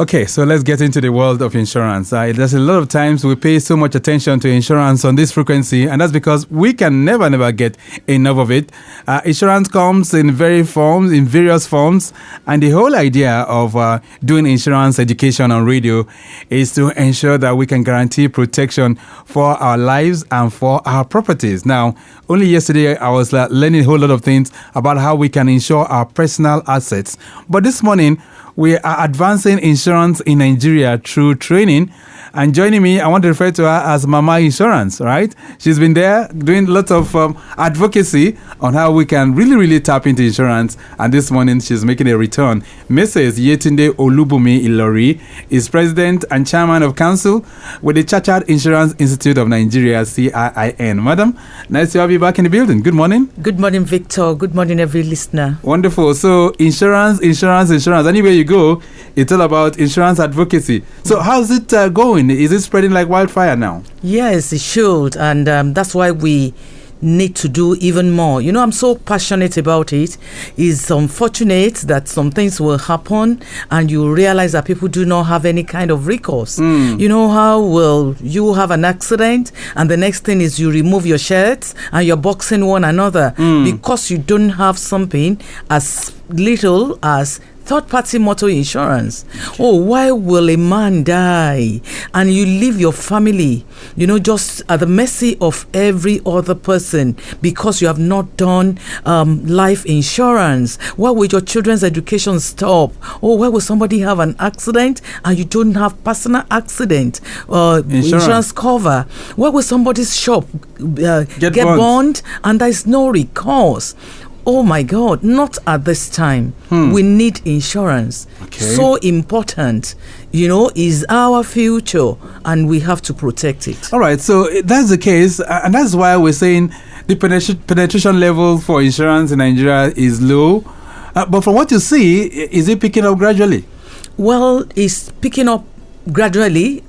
Okay, so let's get into the world of insurance. There's a lot of times we pay so much attention to insurance on this frequency, and that's because we can never get enough of it. Insurance comes in various forms, and the whole idea of doing insurance education on radio is to ensure that we can guarantee protection for our lives and for our properties. Now, only yesterday I was learning a whole lot of things about how we can insure our personal assets. But this morning, we are advancing insurance in Nigeria through training. And joining me, I want to refer to her as Mama Insurance, right? She's been there doing lots of advocacy on how we can really tap into insurance. And this morning, she's making a return. Mrs. Yetunde Olubunmi Ilori is President and Chairman of Council with the Chartered Insurance Institute of Nigeria, CIIN. Madam, nice to have you back in the building. Good morning. Good morning, Victor. Good morning, every listener. Wonderful. So insurance. Anywhere you go, it's all about insurance advocacy. So how's it going? Is it spreading like wildfire now? Yes, it should. And that's why we need to do even more. You know, I'm so passionate about it. It's unfortunate that some things will happen and you realize that people do not have any kind of recourse. You know how will you have an accident and the next thing is you remove your shirts and you're boxing one another because you don't have something as little as third-party motor insurance. Oh, why will a man die and you leave your family, just at the mercy of every other person because you have not done life insurance? Why will your children's education stop? Oh, why will somebody have an accident and you don't have personal accident insurance cover? Why will somebody's shop get burned and there is no recourse? Oh my God, not at this time. We need insurance. Okay. So important, is our future and we have to protect it. All right, so that's the case. And that's why we're saying the penetration level for insurance in Nigeria is low. But from what you see, is it picking up gradually? Well, it's picking up gradually.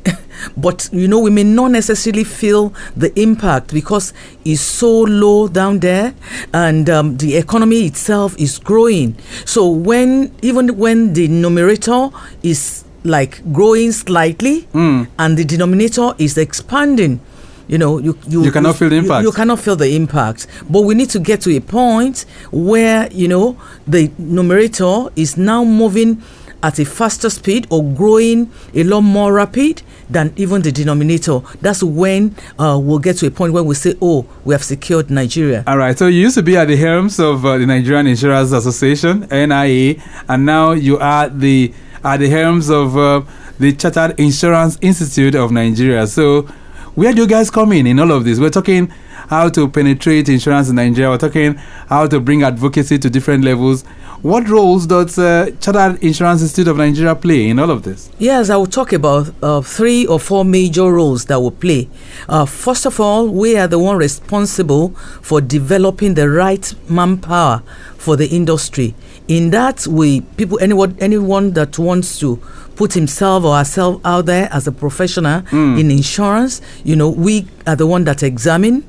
But, we may not necessarily feel the impact because it's so low down there and the economy itself is growing. So even when the numerator is like growing slightly and the denominator is expanding, you cannot feel the impact. You cannot feel the impact. But we need to get to a point where, the numerator is now moving at a faster speed or growing a lot more rapid than even the denominator. That's when we'll get to a point where we say, oh, we have secured Nigeria. All right. So you used to be at the helms of the Nigerian Insurance Association, NIA, and now you are at the helms of the Chartered Insurance Institute of Nigeria. So where do you guys come in all of this? We're talking how to penetrate insurance in Nigeria. We're talking how to bring advocacy to different levels. What roles does Chartered Insurance Institute of Nigeria play in all of this? Yes, I will talk about 3 or 4 major roles that we play. First of all, we are the one responsible for developing the right manpower for the industry. In that, anyone that wants to put himself or herself out there as a professional in insurance, we are the one that examine.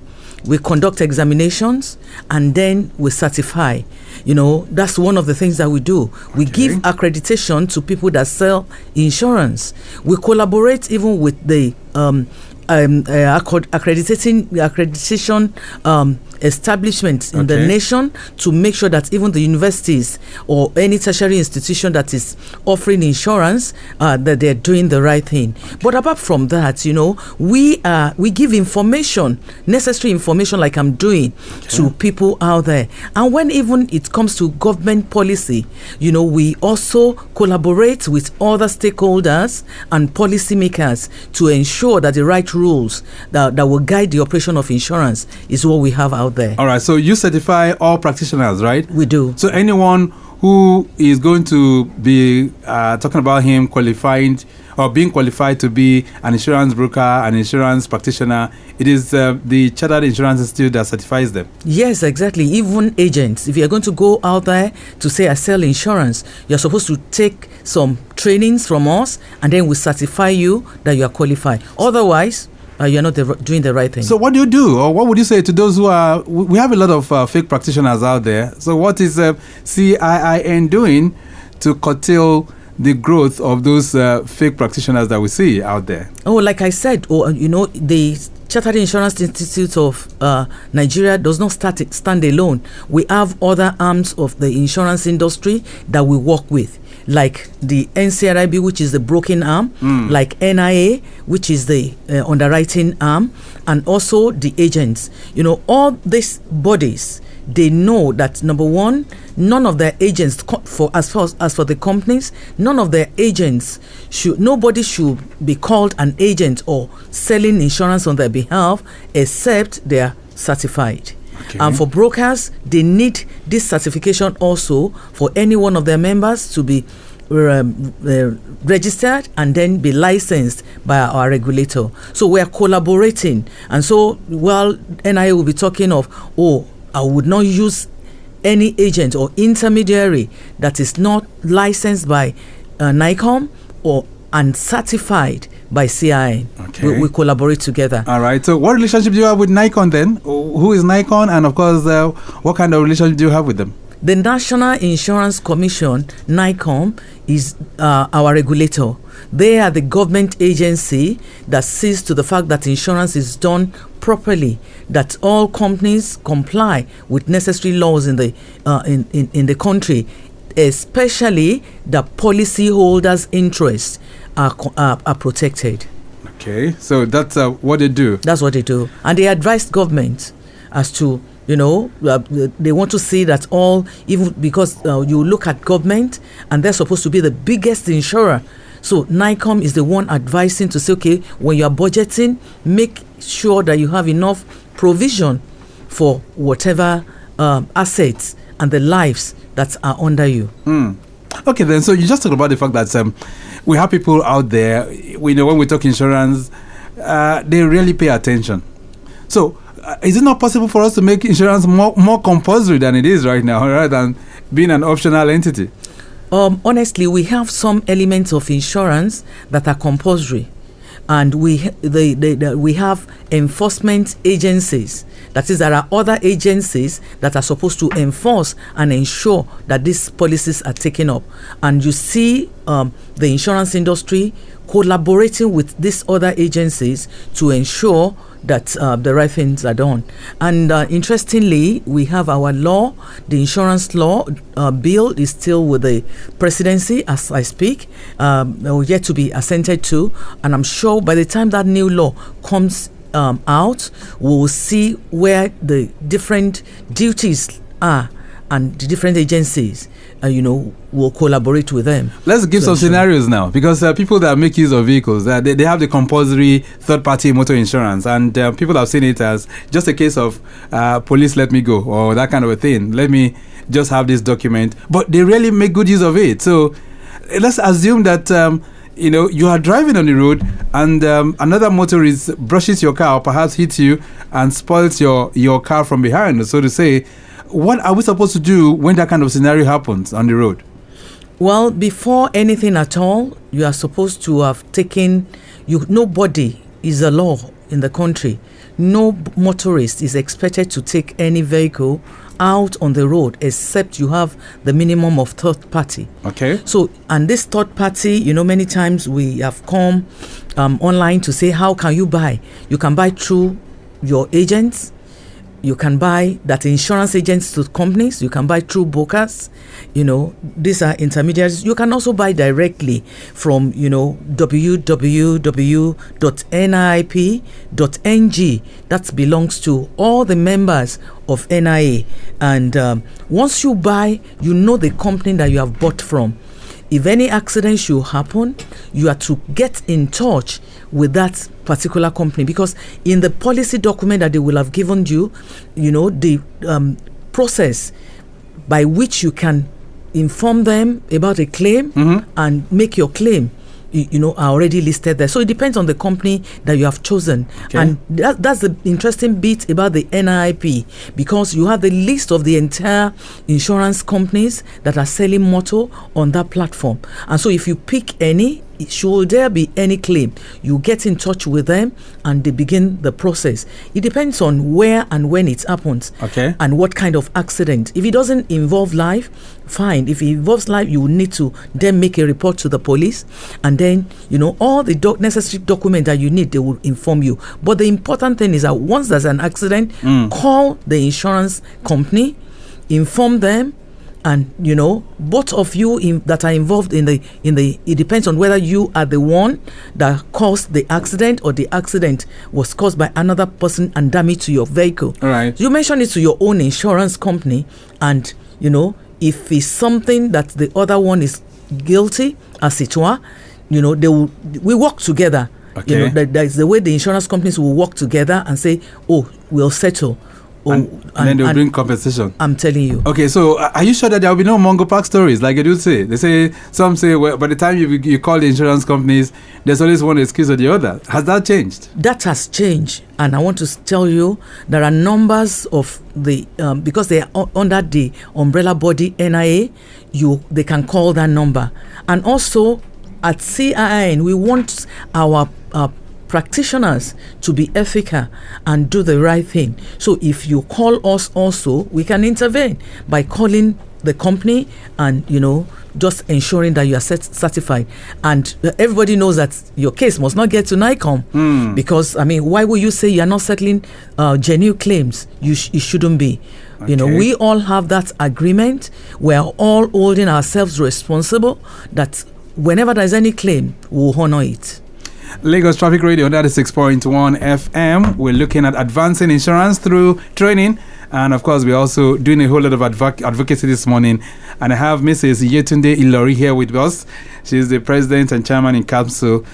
We conduct examinations and then we certify. That's one of the things that we do. We give accreditation to people that sell insurance. We collaborate even with the accreditation establishments in the nation to make sure that even the universities or any tertiary institution that is offering insurance that they're doing the right thing. But apart from that, we give necessary information like I'm doing to people out there. And when even it comes to government policy, we also collaborate with other stakeholders and policymakers to ensure that the right rules that will guide the operation of insurance is what we have out there. All right, so you certify all practitioners, right? We do. So anyone who is going to be talking about him qualified or being qualified to be an insurance broker, an insurance practitioner, it is the Chartered Insurance Institute that certifies them. Yes, exactly. Even agents, if you're going to go out there to say I sell insurance, you're supposed to take some trainings from us and then we certify you that you are qualified. Otherwise, you're not doing the right thing. So what do you do, or what would you say to those who are? We have a lot of fake practitioners out there. So what is CIIN doing to curtail the growth of those fake practitioners that we see out there? Oh, like I said, the Chartered Insurance Institute of Nigeria does not stand alone. We have other arms of the insurance industry that we work with, like the NCRIB, which is the broking arm, like NIA, which is the underwriting arm, and also the agents. All these bodies, they know that, number one, none of their agents, as for the companies, none of their agents nobody should be called an agent or selling insurance on their behalf except they are certified. Okay. And for brokers, they need this certification also for any one of their members to be registered and then be licensed by our regulator. So we are collaborating. And so while NIA will be talking of, I would not use any agent or intermediary that is not licensed by NICOM and certified by CIIN. Okay. We collaborate together. All right. So what relationship do you have with NICOM then? Who is NICOM? And of course, what kind of relationship do you have with them? The National Insurance Commission, NICOM, is our regulator. They are the government agency that sees to the fact that insurance is done properly, that all companies comply with necessary laws in the country, especially the policyholders' interests are protected. Okay, so that's what they do. That's what they do, and they advise government as to they want to see that even because you look at government and they're supposed to be the biggest insurer. So NICOM is the one advising to say, okay, when you are budgeting, make sure that you have enough provision for whatever assets and the lives that are under you. Okay, then, so you just talked about the fact that we have people out there, we know when we talk insurance, they really pay attention. So is it not possible for us to make insurance more compulsory than it is right now, rather than being an optional entity? Honestly, we have some elements of insurance that are compulsory, and we have enforcement agencies. That is, there are other agencies that are supposed to enforce and ensure that these policies are taken up. And you see the insurance industry collaborating with these other agencies to ensure that the right things are done. And interestingly, we have our law, the insurance law bill is still with the presidency as I speak, yet to be assented to. And I'm sure by the time that new law comes out, we'll see where the different duties are and the different agencies will collaborate with them. Let's give some scenarios now, because people that make use of vehicles, they have the compulsory third-party motor insurance, and people have seen it as just a case of police let me go, or that kind of a thing. Let me just have this document, but they really make good use of it. So let's assume that you are driving on the road and another motorist brushes your car or perhaps hits you and spoils your car from behind, so to say. What are we supposed to do when that kind of scenario happens on the road? Well, before anything at all, you are supposed to have taken, nobody is a law in the country. No motorist is expected to take any vehicle out on the road except you have the minimum of third party. Okay. So, and this third party, many times we have come online to say, how can you buy? You can buy through your agents. You can buy that insurance agents to companies. You can buy through brokers. These are intermediaries. You can also buy directly from, www.nip.ng. That belongs to all the members of NIA. And once you buy, the company that you have bought from. If any accident should happen, you are to get in touch with that particular company, because in the policy document that they will have given you, the process by which you can inform them about a claim and make your claim, are already listed there. So it depends on the company that you have chosen. Okay. And that's the interesting bit about the NIP, because you have the list of the entire insurance companies that are selling motor on that platform. And so if you pick any should there be any claim, you get in touch with them and they begin the process. It depends on where and when it happens, and what kind of accident. If it doesn't involve life, fine. If it involves life, you will need to then make a report to the police, and then all the necessary documents that you need, they will inform you. But the important thing is that once there's an accident, call the insurance company, inform them, and both of you that are involved in the it depends on whether you are the one that caused the accident or the accident was caused by another person and damage to your vehicle. All right. You mention it to your own insurance company, and if it's something that the other one is guilty, as it were, we work together. Okay. That's the way the insurance companies will work together and say, oh, we'll settle. And then they'll bring compensation. I'm telling you. Okay, so are you sure that there will be no Mongo Park stories like you do say? Some say, well, by the time you call the insurance companies, there's always one excuse or the other. Has that changed? That has changed, and I want to tell you there are numbers of the because they are under the umbrella body NIA. They can call that number, and also at CIIN we want our practitioners to be ethical and do the right thing. So if you call us also, we can intervene by calling the company and just ensuring that you are certified. And everybody knows that your case must not get to NICOM, because why would you say you are not settling genuine claims? You shouldn't be. Okay. We all have that agreement. We are all holding ourselves responsible that whenever there is any claim, we'll honor it. Lagos Traffic Radio 96.1 FM. We're looking at advancing insurance through training. And of course, we're also doing a whole lot of advocacy this morning. And I have Mrs. Yetunde Ilori here with us. She's the president and chairman in council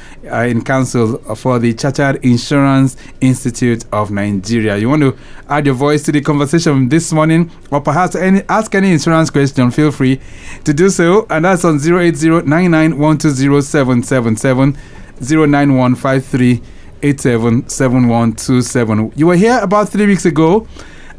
for the Chartered Insurance Institute of Nigeria. You want to add your voice to the conversation this morning, or perhaps ask any insurance question, feel free to do so. And that's on 080-99-120-777. 09153877127. You were here about 3 weeks ago,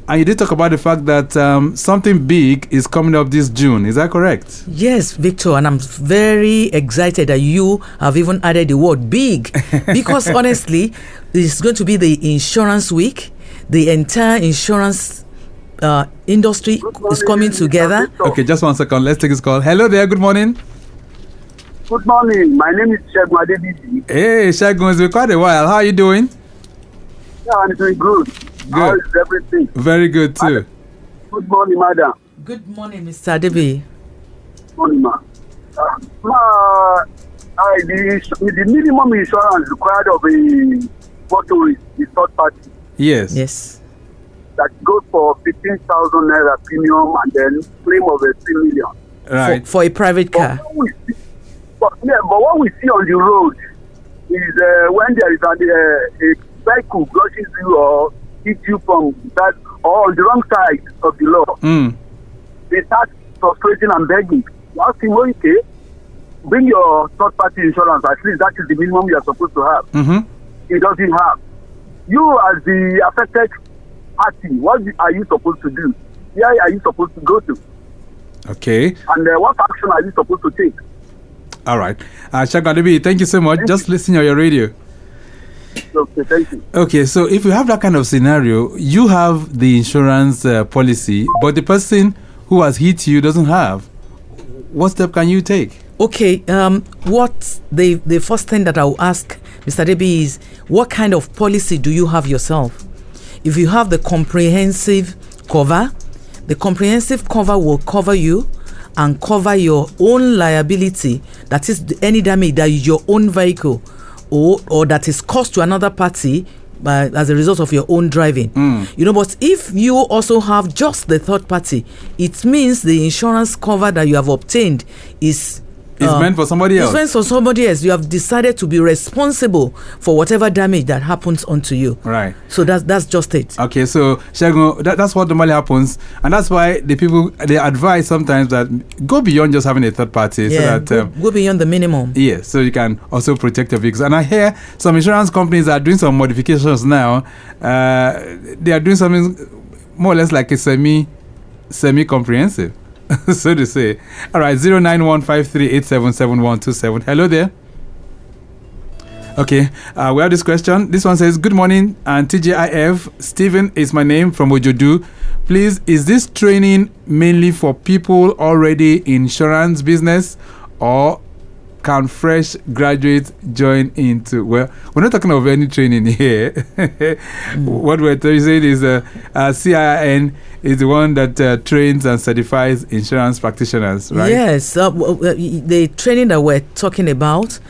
and you did talk about the fact that something big is coming up this June. Is that correct? Yes, Victor, and I'm very excited that you have even added the word big, because honestly, it's going to be the insurance week. The entire insurance industry is coming together. Okay, just 1 second. Let's take this call. Hello there. Good morning. Good morning. My name is Shegun Adebisi. Hey, Shegun, it's been quite a while. How are you doing? Yeah, I'm doing good. How is everything? Very good, too. Good morning, madam. Good morning, Mr. Adebi. Good morning, ma. The minimum insurance required of a motorist is third party. Yes. That goes for 15,000 naira premium and then claim of 3 million. Right. For a private car. But what we see on the road is when there is a vehicle brushes you or hits you from that or on the wrong side of the law, they start frustrating and begging. Ask him, okay, bring your third-party insurance. At least that is the minimum you are supposed to have. He doesn't have. You as the affected party, what are you supposed to do? Where are you supposed to go to? Okay. And what action are you supposed to take? All right. Shagadabi, thank you so much. Just listening on your radio. Okay, thank you. Okay, so if you have that kind of scenario, you have the insurance policy, but the person who has hit you doesn't have. What step can you take? Okay, what the first thing that I will ask Mr. Debi is, what kind of policy do you have yourself? If you have the comprehensive cover, the comprehensive cover will cover you and cover your own liability, that is any damage that is your own vehicle or that is caused to another party as a result of your own driving. But if you also have just the third party, it means the insurance cover that you have obtained is meant for somebody else. It's meant for somebody else. You have decided to be responsible for whatever damage that happens onto you. Right. So that's just it. Okay, so Shegun, that's what normally happens, and that's why the people they advise sometimes that go beyond just having a third party, so that go beyond the minimum. Yes, so you can also protect your vehicles. And I hear some insurance companies are doing some modifications now. They are doing something more or less like a semi-comprehensive. So to say. All right, 09153877127. Hello there. Okay, we have this question. This one says, good morning, and TGIF. Stephen is my name from Ojodu. Please, is this training mainly for people already in insurance business, or can fresh graduates join into? Well, we're not talking of any training here. What we're saying is CIIN is the one that trains and certifies insurance practitioners, right? Yes, the training that we're talking about,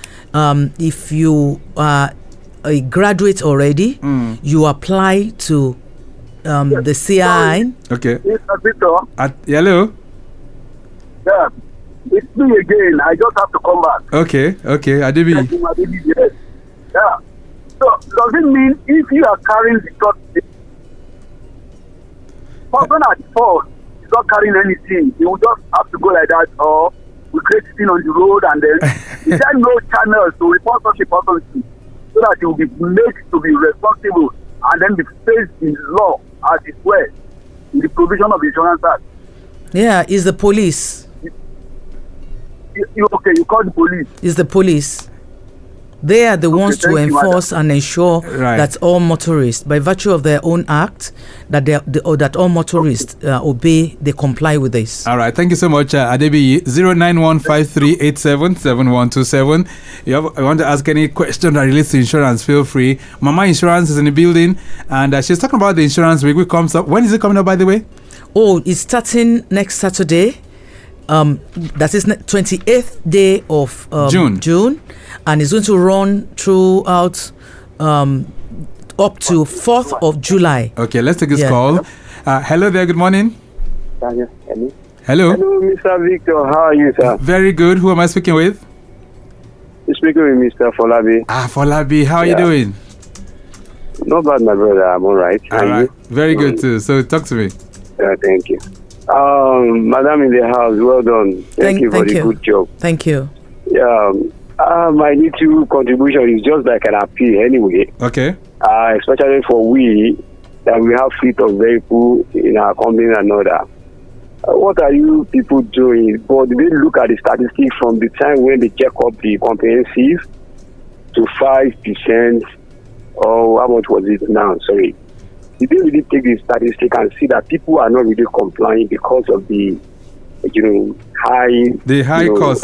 if you are a graduate already, you apply to the CIIN. Okay. Mr. Victor. Hello? Yeah. It's me again. I just have to come back. Okay. Adebi. Yes. Yeah. So does it mean if you are carrying the truck, person at fault is not carrying anything, you will just have to go like that, or we create thing on the road, and then is there no channel to report such a person to, so that you will be made to be responsible and then be faced in law as it were in the provision of the Insurance Act? Yeah, it's the police. You call the police. It's the police. They are the ones to enforce and ensure that all motorists, by virtue of their own act, that all motorists obey, they comply with this. All right, thank you so much, Adebi. 09153877127. You want to ask any question that relates to insurance, feel free. Mama Insurance is in the building, and she's talking about the insurance week, which comes up. When is it coming up, by the way? Oh, it's starting next Saturday. That is 28th day of June, and it's going to run throughout up to 4th of July. Okay, let's take this call. Hello there, good morning. Hello. Hello, Mr. Victor. How are you, sir? Very good. Who am I speaking with? You're speaking with Mr. Folabi. Folabi, how are you doing? Not bad, my brother. I'm all right. All right. Very good too. So talk to me. Thank you. Madam in the house, well done. Thank you for the good job. Thank you. Yeah, my little contribution is just like an appeal anyway. Okay. Especially for we that we have fleet of vehicles in our company and other. What are you people doing? But they look at the statistics from the time when they check up the comprehensive to 5%, or how much was it now? Sorry. Did they really take the statistic and see that people are not really complying because of the, high cost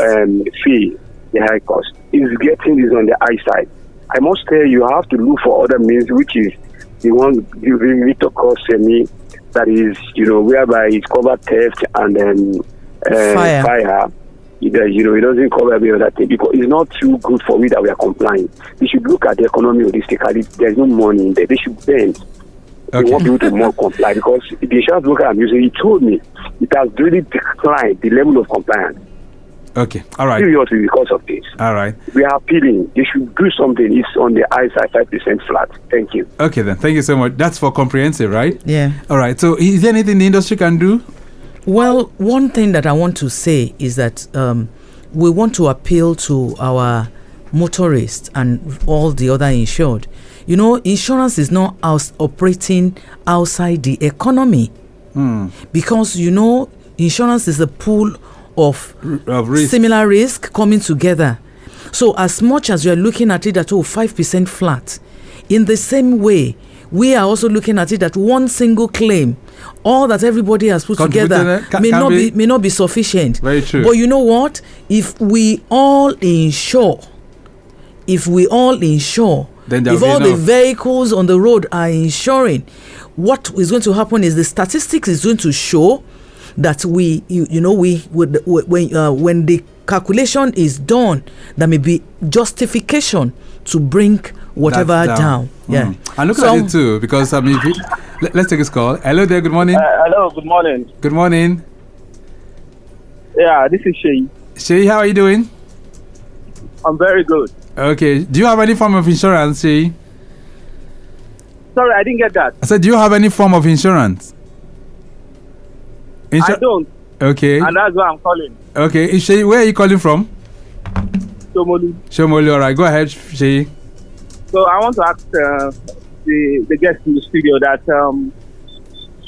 fee, the high cost? Is getting this on the high side. I must tell you, have to look for other means, which is the one Victor calls me, that is, whereby it's covered theft and then fire. It doesn't cover every other thing because it's not too good for we that we are complying. We should look at the economy holistically. There's no money in there. They should bend. We want people to more comply because the insurance broker I'm using, he told me it has really declined the level of compliance. Okay, all right. Seriously, because of this. All right. We are appealing. They should do something. It's on the high side, 5% flat. Thank you. Okay, then. Thank you so much. That's for comprehensive, right? Yeah. All right. So, is there anything the industry can do? Well, one thing that I want to say is that we want to appeal to our motorists and all the other insured. Insurance is not operating outside the economy because, insurance is a pool of risk. Similar risk coming together. So as much as you're looking at it at 5% flat, in the same way, we are also looking at it at one single claim. All that everybody has put together may not be sufficient. Very true. But you know what? If we all insure, if all the vehicles on the road are insuring, what is going to happen is the statistics is going to show that when the calculation is done, there may be justification to bring whatever down. Yeah. And look at it too, because let's take this call. Hello there. Good morning. Hello. Good morning. Good morning. Yeah, this is Shay. Shay, how are you doing? I'm very good. Okay. Do you have any form of insurance, Shay? Sorry, I didn't get that. I said, do you have any form of insurance? I don't. Okay. And that's why I'm calling. Okay. Shay, where are you calling from? Shomolu. All right. Go ahead, Shay. So I want to ask the guest in the studio that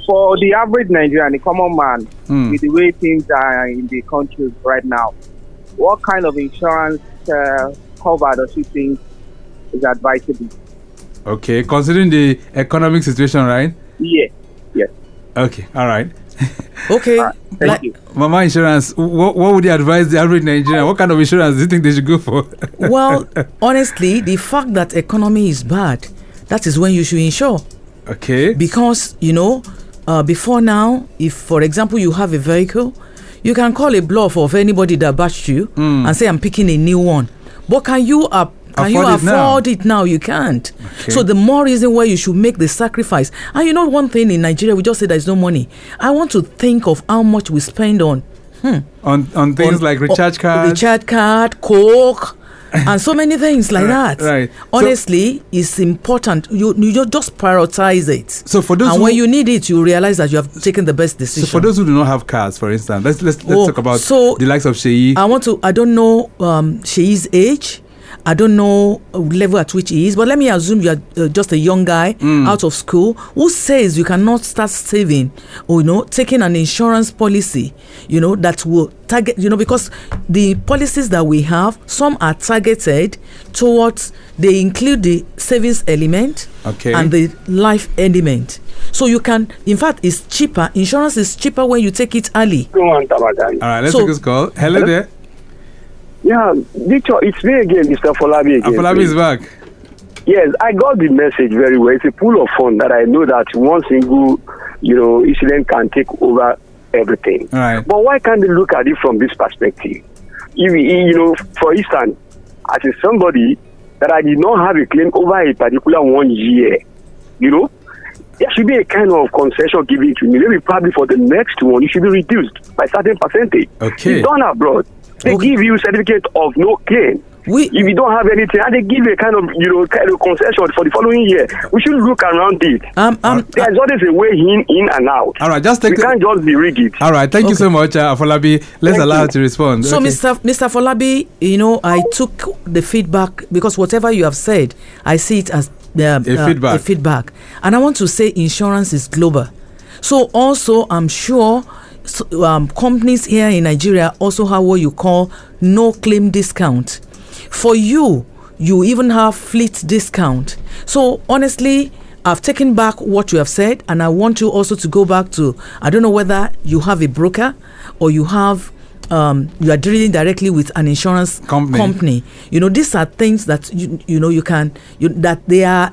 for the average Nigerian, the common man, with the way things are in the country right now, what kind of insurance cover does he think is advisable. Okay, considering the economic situation, right? Yes. Okay, all right. Okay. Thank you. Mama Insurance, what would you advise the average Nigerian? What kind of insurance do you think they should go for? Well, honestly, the fact that economy is bad, that is when you should insure. Okay. Because, before now, if, for example, you have a vehicle, you can call a bluff of anybody that bashed you and say, I'm picking a new one. But can you afford it now? You can't. Okay. So the more reason why you should make the sacrifice. And one thing in Nigeria, we just say there's no money. I want to think of how much we spend on things like recharge card, Coke, and so many things like that. Right. Honestly, it's important. You just prioritize it. So for those when you need it, you realize that you have taken the best decision. So for those who do not have cars, for instance, let's talk about the likes of Sheyi. I don't know Sheyi's age. I don't know level at which he is, but let me assume you are just a young guy out of school who says you cannot start saving or taking an insurance policy that will target because the policies that we have, some are targeted towards, they include the savings element and the life element. So you can, in fact, it's cheaper. Insurance is cheaper when you take it early. All right, let's take this call. Hello there. Yeah, Victor, it's me again, Mr. Folabi again. Folabi is back. Yes, I got the message very well. It's a pool of fun that I know that one single, incident can take over everything. Right. But why can't they look at it from this perspective? If, for instance, as a somebody that I did not have a claim over a particular 1 year, there should be a kind of concession given to me. Maybe probably for the next one, it should be reduced by certain percentage. Okay. It's done abroad. They give you certificate of no claim. If you don't have anything, and they give a kind of concession for the following year, we should look around it. There's always a way in and out. All right, we can't just be rigid. All right, thank you so much, Folabi. Let's allow her to respond. So, Mr. Folabi, I took the feedback because whatever you have said, I see it as a feedback. And I want to say insurance is global. So also, I'm sure companies here in Nigeria also have what you call no claim discount. For you even have fleet discount. So honestly, I've taken back what you have said, and I want you also to go back to, I don't know whether you have a broker or you have you are dealing directly with an insurance company. These are things that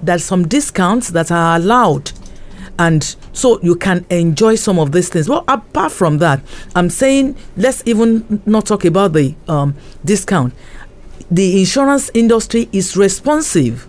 there's some discounts that are allowed. And so you can enjoy some of these things. Well, apart from that, I'm saying let's even not talk about the discount. The insurance industry is responsive.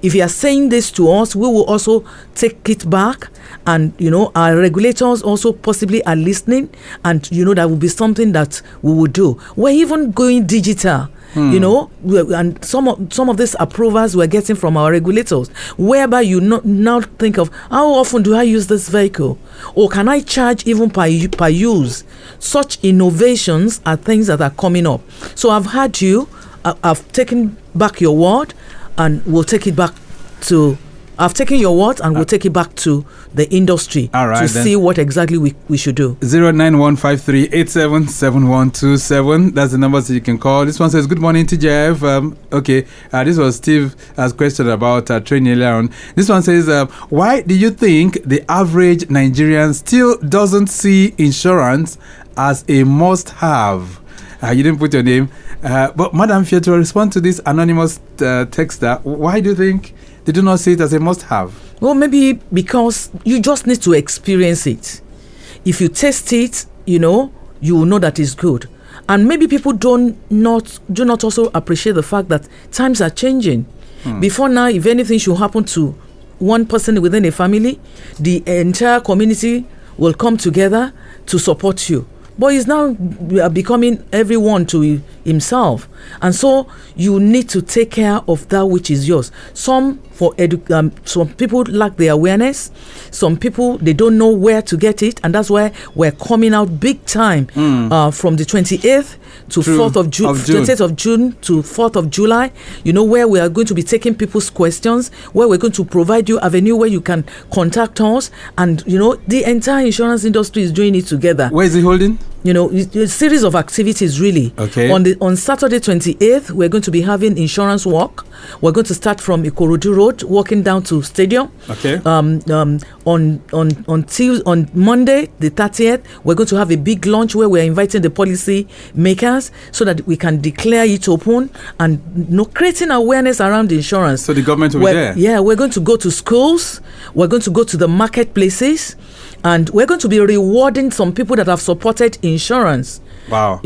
If you are saying this to us, we will also take it back. And, our regulators also possibly are listening. And, that will be something that we will do. We're even going digital. And some of these approvals we're getting from our regulators, whereby now think of how often do I use this vehicle, or can I charge even per use? Such innovations are things that are coming up. So I've heard you. I've taken back your word, and we'll take it back to. I've taken your word, and we'll take it back to the industry to see what exactly we should do. 09153877127. That's the numbers that you can call. This one says, "Good morning, TJF." This was Steve's question about training earlier on. This one says, "Why do you think the average Nigerian still doesn't see insurance as a must-have?" You didn't put your name, but Madam Fia, to respond to this anonymous texter, why do you think they do not see it as a must-have? Well, maybe because you just need to experience it. If you taste it, you will know that it's good. And maybe people do not also appreciate the fact that times are changing. Before now, if anything should happen to one person within a family, the entire community will come together to support you. But it's now becoming everyone to himself. And so you need to take care of that which is yours. Some people lack the awareness. Some people, they don't know where to get it. And that's why we're coming out big time from the 28th to 4th of June, 28th of June to 4th of July, where we are going to be taking people's questions, where we're going to provide you avenue where you can contact us. And, the entire insurance industry is doing it together. Where is it holding? a series of activities really. Okay. On Saturday 28th, we're going to be having insurance walk. We're going to start from Ikorodu Road, walking down to Stadium. Okay. On Monday the 30th, we're going to have a big launch where we're inviting the policy makers so that we can declare it open and creating awareness around insurance. So the government will be there. Yeah, we're going to go to schools. We're going to go to the marketplaces. And we're going to be rewarding some people that have supported insurance. Wow.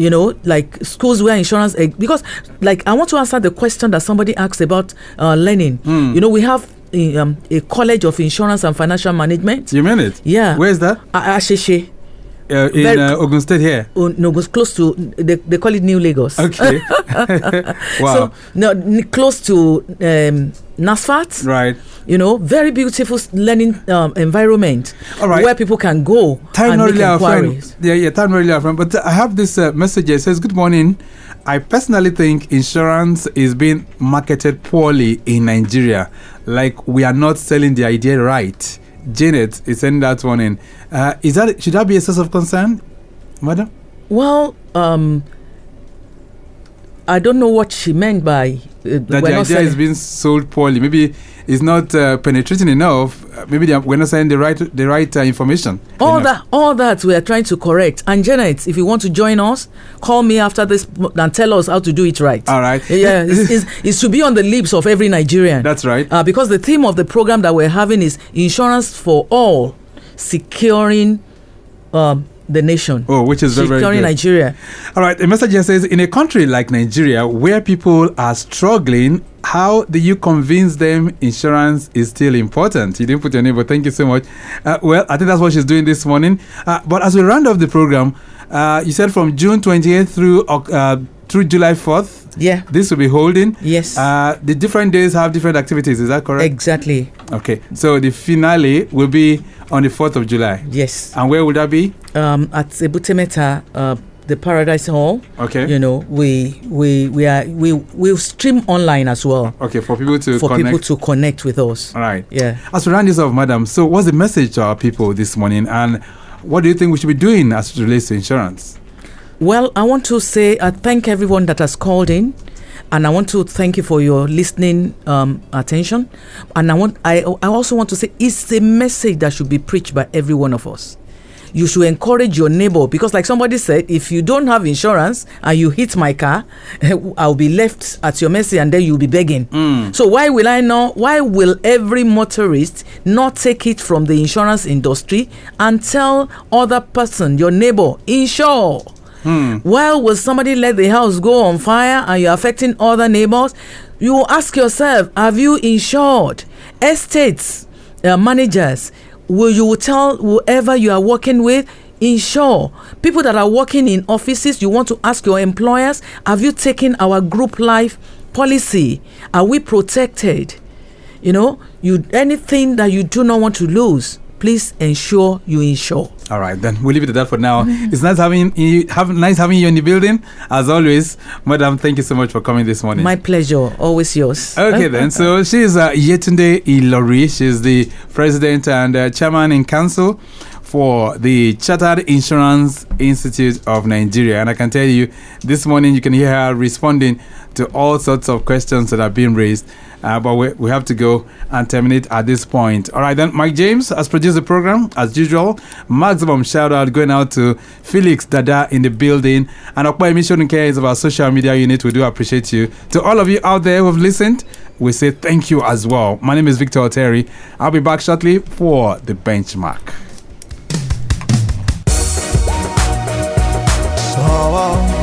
Like schools where insurance, because I want to answer the question that somebody asked about learning. We have a college of insurance and financial management. You mean it? Yeah. Where is that? Asheshe. In Ogun State here? No, close to, they call it New Lagos. Okay. Wow. So, close to NASFAT. Right. Very beautiful learning environment. All right. Where people can go and make inquiries. Time really our friend. But I have this message. It says, good morning. I personally think insurance is being marketed poorly in Nigeria. Like we are not selling the idea right. Janet is sending that one in. Should that be a source of concern, madam? Well, I don't know what she meant by that the idea is being sold poorly. Maybe it's not penetrating enough. Maybe we're not saying the right information. All that we are trying to correct. And Janet, if you want to join us, call me after this and tell us how to do it right. All right. Yeah, it's to be on the lips of every Nigerian. That's right. Because the theme of the program that we're having is insurance for all, securing the nation. Oh, which is very, very good. Nigeria. All right. The message here says, in a country like Nigeria, where people are struggling, how do you convince them insurance is still important? You didn't put your name, but thank you so much. Well, I think that's what she's doing this morning. But as we round off the program, you said from June 28th through July 4th. Yeah. This will be holding. Yes. The different days have different activities. Is that correct? Exactly. Okay. So the finale will be on the 4th of July. Yes. And where will that be? At Ebutemeta, the Paradise Hall. Okay. We'll stream online as well. Okay, for people to connect with us. All right. Yeah. As we round this off, madam, so what's the message to our people this morning, and what do you think we should be doing as it relates to insurance? Well, I want to say thank everyone that has called in, and I want to thank you for your listening attention. And I also want to say it's a message that should be preached by every one of us. You should encourage your neighbor, because like somebody said, if you don't have insurance and you hit my car, I'll be left at your mercy and then you'll be begging. So why will every motorist not take it from the insurance industry and tell other person, your neighbor, insure? Why will somebody let the house go on fire and you're affecting other neighbors? You ask yourself, have you insured? Estates managers, you will tell whoever you are working with, insure. People that are working in offices, you want to ask your employers, have you taken our group life policy? Are we protected? Anything that you do not want to lose, please ensure you insure. All right, then we'll leave it at that for now. It's nice having you in the building as always, madam. Thank you so much for coming this morning. My pleasure, always yours. Okay, then. So she's Yetunde Ilori. She's the president and chairman in council for the Chartered Insurance Institute of Nigeria, and I can tell you, this morning you can hear her responding to all sorts of questions that are being raised. But we have to go and terminate at this point. All right, then. Mike James has produced the program as usual. Maximum shout out going out to Felix Dada in the building, and Okpa Emission Care is of our social media unit. We do appreciate you. To all of you out there who have listened, we say thank you as well. My name is Victor Oteri. I'll be back shortly for the benchmark. Oh.